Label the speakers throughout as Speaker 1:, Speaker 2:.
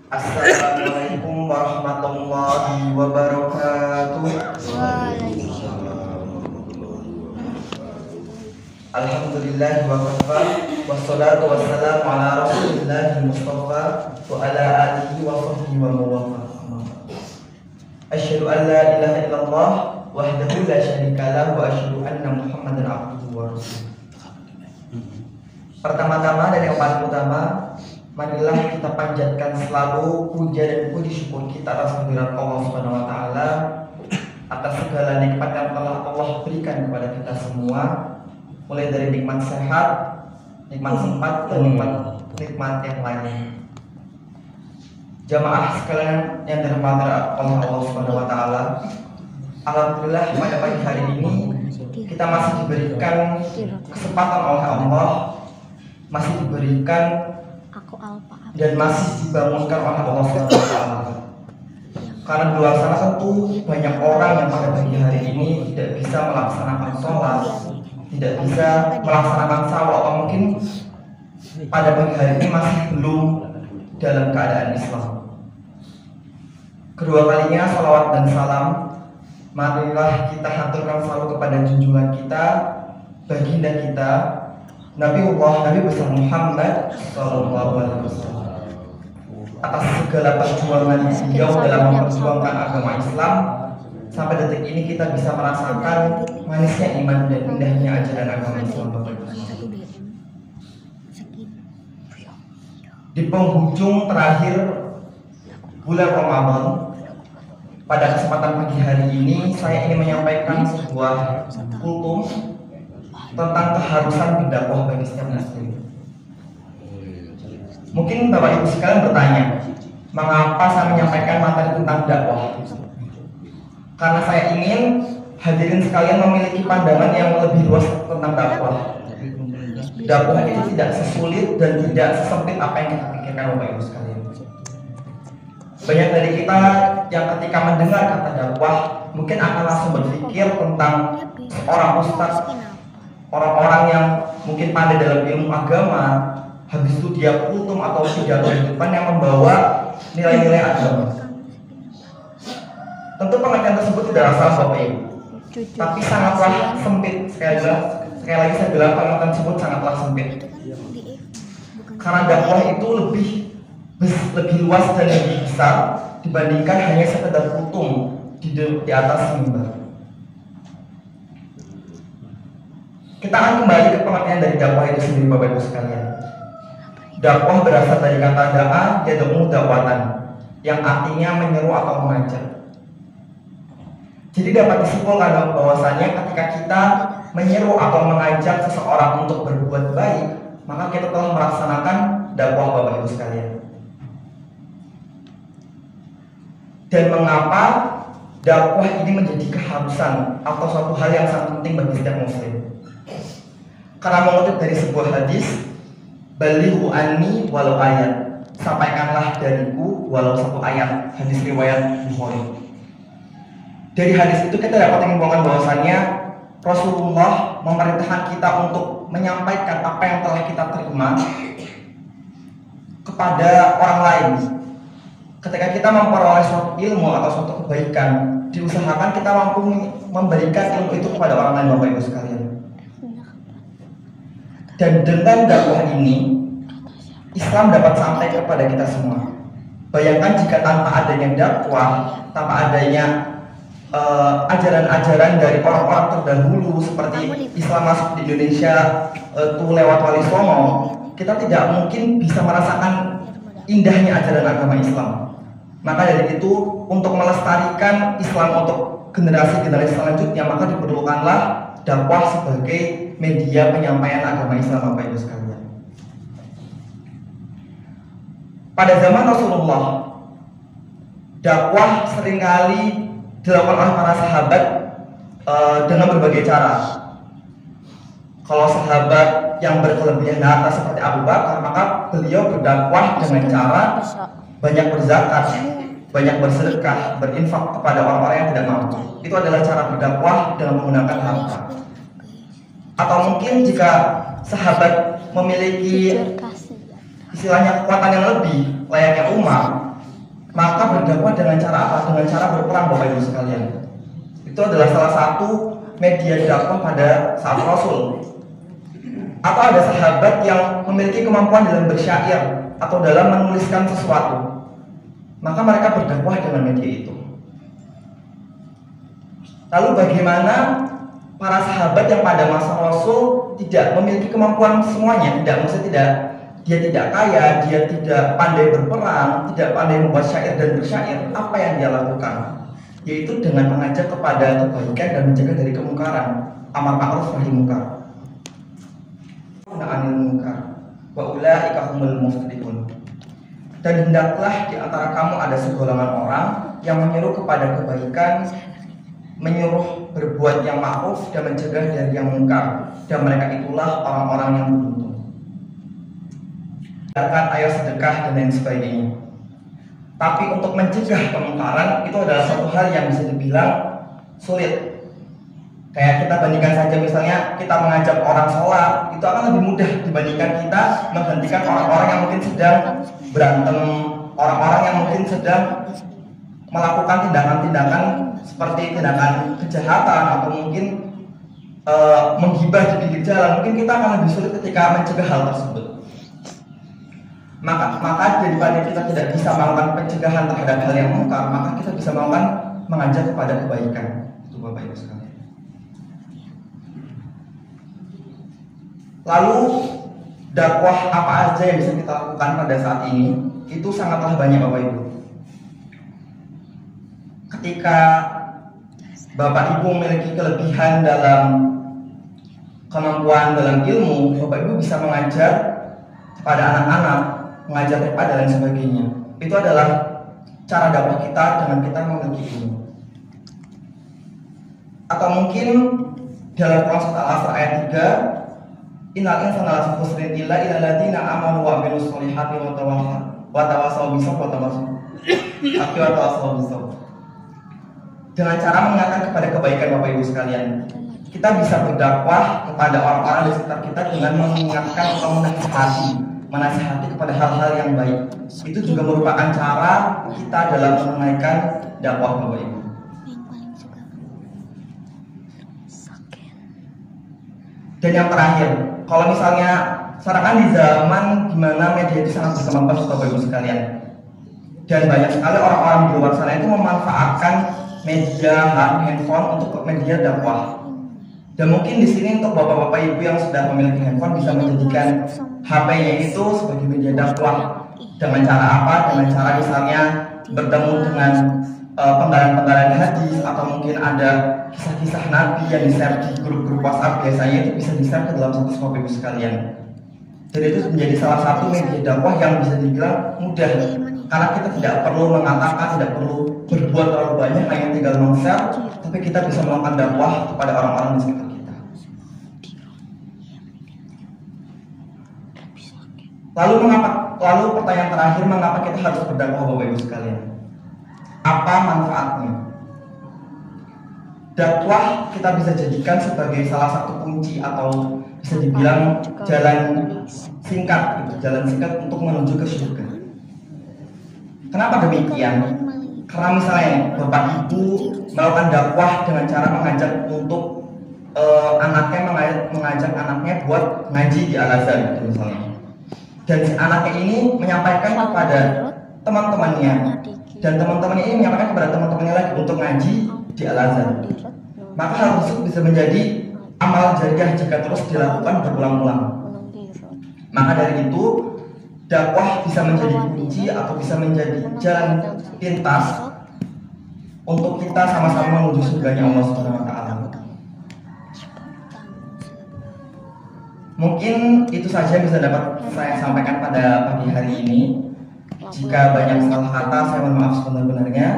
Speaker 1: Assalamualaikum warahmatullahi wabarakatuh. Alhamdulillah wa kafa, wassalatu wassalamu ala rasulillahi mustafa wa ala alihi wa sahbihi wa mawafaq. Asyhadu an la ilaha illallah wahdahu la syarika lahu wa asyhadu anna muhammadan abduhu wa rasuluh. Pertama-tama dan yang paling utama, marilah kita panjatkan selalu puja dan puji syukur kita atas kehadirat Allah Subhanahu wa taala atas segala nikmat yang telah Allah berikan kepada kita semua, mulai dari nikmat sehat, nikmat sempat, dan nikmat yang lain. Jamaah sekalian yang dirahmati oleh Allah Subhanahu wa taala, alhamdulillah pada pagi hari ini kita masih diberikan kesempatan oleh Allah, masih diberikan dan masih dibangunkan oleh Allah SWT. Karena di luar sana tentu banyak orang yang pada pagi hari ini tidak bisa melaksanakan sholat, tidak bisa melaksanakan sahur, atau mungkin pada pagi hari ini masih belum dalam keadaan Islam. Kedua kalinya salawat dan salam marilah kita haturkan selalu kepada junjungan kita, baginda kita, Nabi besar Muhammad Sallallahu Alaihi Wasallam, atas segala perjuangan beliau dalam memperjuangkan agama Islam. Sampai detik ini kita bisa merasakan manisnya iman dan indahnya ajaran agama Islam. Di penghujung terakhir bulan Ramadan, pada kesempatan pagi hari ini saya ingin menyampaikan sebuah kultum tentang keharusan berdakwah bagi setiap muslim. Mungkin Bapak Ibu sekalian bertanya, mengapa saya menyampaikan materi tentang dakwah? Karena saya ingin hadirin sekalian memiliki pandangan yang lebih luas tentang dakwah. Dakwah itu tidak sesulit dan tidak sesempit apa yang kita pikirkan, Bapak Ibu sekalian. Banyak dari kita yang ketika mendengar kata dakwah mungkin akan langsung berpikir tentang seorang ustaz, orang-orang yang mungkin pandai dalam ilmu agama, habis itu dia kultum atau pidato di depan yang membawa nilai-nilai agama. Tentu pengertian tersebut tidak salah, Bapak Ibu, tapi sangatlah sempit. Sekali lagi saya bilang pengertian tersebut sangatlah sempit. Karena dakwah itu lebih luas dan lebih besar dibandingkan hanya sekedar kultum di atas mimbar. Kita akan kembali ke pengertian dari dakwah itu sendiri, Bapak Ibu sekalian. Dakwah berasal dari kata da'a yad'u da'watan, yang artinya menyeru atau mengajak. Jadi dapat disimpulkan bahwasanya ketika kita menyeru atau mengajak seseorang untuk berbuat baik, maka kita telah melaksanakan dakwah, Bapak Ibu sekalian. Dan mengapa dakwah ini menjadi keharusan atau suatu hal yang sangat penting bagi setiap muslim? Karena mengutip dari sebuah hadis, balighu anni walau ayat, sampaikanlah dariku walau satu ayat, hadis riwayat Bukhari. Dari hadis itu kita dapat menyimpulkan bahwasannya Rasulullah memerintahkan kita untuk menyampaikan apa yang telah kita terima kepada orang lain. Ketika kita memperoleh suatu ilmu atau suatu kebaikan, diusahakan kita mampu memberikan ilmu itu kepada orang lain, Bapak Ibu sekalian. Dan dengan dakwah ini, Islam dapat sampai kepada kita semua. Bayangkan jika tanpa adanya dakwah, tanpa adanya ajaran-ajaran dari orang-orang terdahulu seperti Islam masuk di Indonesia itu lewat Wali Songo, kita tidak mungkin bisa merasakan indahnya ajaran agama Islam. Maka dari itu, untuk melestarikan Islam untuk generasi-generasi selanjutnya, maka diperlukanlah dakwah sebagai media penyampaian agama Islam, Bapak Ibu sekalian. Pada zaman Rasulullah, dakwah seringkali dilakukan oleh para sahabat dengan berbagai cara. Kalau sahabat yang berkelebihan harta seperti Abu Bakar, maka beliau berdakwah dengan cara banyak berzakat, banyak bersedekah, berinfak kepada orang-orang yang tidak mampu. Itu adalah cara berdakwah dengan menggunakan harta. Atau mungkin jika sahabat memiliki istilahnya kekuatan yang lebih layaknya Umar, Maka berdakwah dengan cara apa? Dengan cara berperang, Bapak Ibu sekalian. Itu adalah salah satu media dakwah pada saat Rasul. Atau ada sahabat yang memiliki kemampuan dalam bersyair atau dalam menuliskan sesuatu, maka mereka berdakwah dengan media itu. Lalu bagaimana para sahabat yang pada masa Rasul tidak memiliki kemampuan semuanya, dia tidak kaya, dia tidak pandai berperang, tidak pandai membuat syair dan bersyair. Apa yang dia lakukan? Yaitu dengan mengajak kepada kebaikan dan mencegah dari kemungkaran, amar ma'ruf nahi munkar. Dan hendaklah di antara kamu ada segolongan orang yang menyuruh kepada kebaikan, menyuruh berbuat yang ma'ruf dan mencegah dari yang mungkar, dan mereka itulah orang-orang yang beruntung. Ayo sedekah dan lain sebagainya. Tapi untuk mencegah kemungkaran itu adalah satu hal yang bisa dibilang sulit. Kayak kita bandingkan saja, misalnya kita mengajak orang sholat, itu akan lebih mudah dibandingkan kita menghentikan orang-orang yang mungkin sedang berantem, orang-orang yang mungkin sedang melakukan tindakan-tindakan seperti tindakan kejahatan atau mungkin menghibah di pinggir jalan. Mungkin kita akan lebih sulit ketika mencegah hal tersebut. Maka daripada kita tidak bisa melakukan pencegahan terhadap hal yang mungkar, maka kita bisa melakukan mengajak kepada kebaikan. Itu Bapak Ibu sekalian. Lalu dakwah apa aja yang bisa kita lakukan pada saat ini? Itu sangatlah banyak Bapak Ibu. Ketika Bapak Ibu memiliki kelebihan dalam kemampuan dalam ilmu, Bapak Ibu bisa mengajar kepada anak-anak, mengajar kepada dan sebagainya. Itu adalah cara dakwah kita dengan kita memiliki ilmu. Atau mungkin dalam Quran Surat Al-Asr ayat 3, innal insana lafi khusrin illa illal ladzina amanu wa amilus sholihati wa tawassaw bis-sabri wa tawassaw bis-sabr. Dengan cara mengingatkan kepada kebaikan Bapak Ibu sekalian, kita bisa berdakwah kepada orang-orang di sekitar kita dengan mengingatkan atau menasihati kepada hal-hal yang baik. Itu juga merupakan cara kita dalam menunaikan dakwah Bapak Ibu. Dan yang terakhir, kalau misalnya sekarang di zaman dimana media itu sangat berkembang Bapak Ibu sekalian, dan banyak sekali orang-orang di luar sana itu memanfaatkan media handphone untuk media dakwah. Dan mungkin di sini untuk bapak-bapak ibu yang sudah memiliki handphone bisa menjadikan HP-nya itu sebagai media dakwah. Dengan cara apa? Dengan cara misalnya bertemu dengan penggalan-penggalan hadis, atau mungkin ada kisah-kisah Nabi yang di-share di grup-grup WhatsApp. Biasanya itu bisa di-share ke dalam satu Bapak Ibu sekalian. Jadi itu menjadi salah satu media dakwah yang bisa dibilang mudah, karena kita tidak perlu mengatakan, tidak perlu berbuat terlalu banyak, hanya tinggal meng-share, tapi kita bisa melakukan dakwah kepada orang-orang di sekitar kita. Lalu pertanyaan terakhir, mengapa kita harus berdakwah Bapak Ibu sekalian? Apa manfaatnya? Dakwah kita bisa jadikan sebagai salah satu kunci atau bisa dibilang jalan singkat, jalan singkat untuk menuju ke surga. Kenapa demikian? Karena misalnya Bapak Ibu melakukan dakwah dengan cara mengajak untuk mengajak anaknya buat ngaji di Al-Azhar gitu misalnya. Dan si anaknya ini menyampaikan kepada teman-temannya, dan teman-temannya ini menyampaikan kepada teman-temannya lagi untuk ngaji di Al-Azhar. Maka hal tersebut bisa menjadi amal jariah jika terus dilakukan berulang-ulang. Maka dari itu dakwah bisa menjadi kunci atau bisa menjadi jalan pintas untuk kita sama-sama menuju surganya Allah Subhanahu wa taala. Mungkin itu saja yang bisa dapat saya sampaikan pada pagi hari ini. Jika banyak salah kata, saya mohon maaf sebenar-benarnya.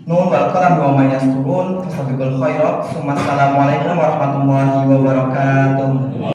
Speaker 1: Nun wal qalam wa may yasturun fasabiqul khairat. Assalamualaikum warahmatullahi wabarakatuh.